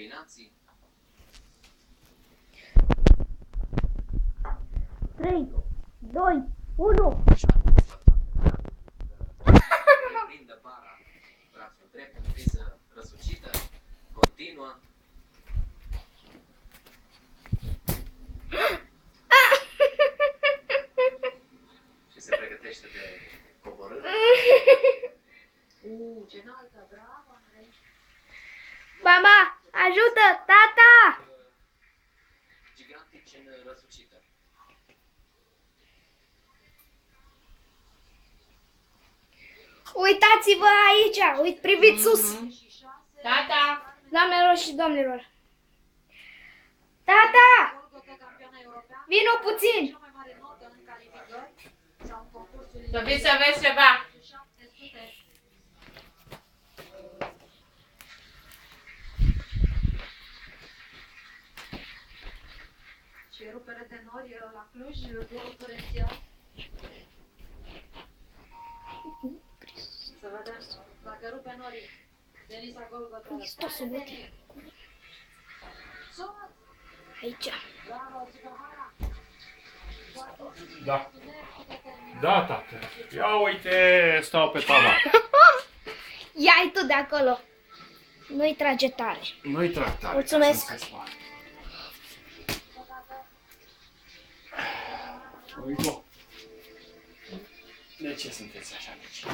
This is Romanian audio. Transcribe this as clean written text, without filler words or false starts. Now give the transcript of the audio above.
combinații. 3, 2, 1. Prindă bara, brațul drept, în priză răsucită, continuă. Și se pregătește de coborâre. Ce înaltă, bravo, Andrei. Mama, ajută, tata! Gigantici în răsucită. Uitați-vă aici, priviți sus! Tata! Doamnelor și domnilor! Tata! Vino puțin! Cea mai mare notă în calificări sau în concursul Să vii să vezi ceva! 700. Și rupere de nori la Cluj, durul părențial. Să vedem dacă rupe norii. Denisa Golgota. Hristosul bătie. Sună! Aici. Bravo, Țigăhara! Da. Da, tată. Ia uite, stau pe tava. Ia-i tu de acolo. Nu-i trage tare. Nu-i trag tare. Mulțumesc. ca să se spargă. Uite. De ce sunteți așa mici?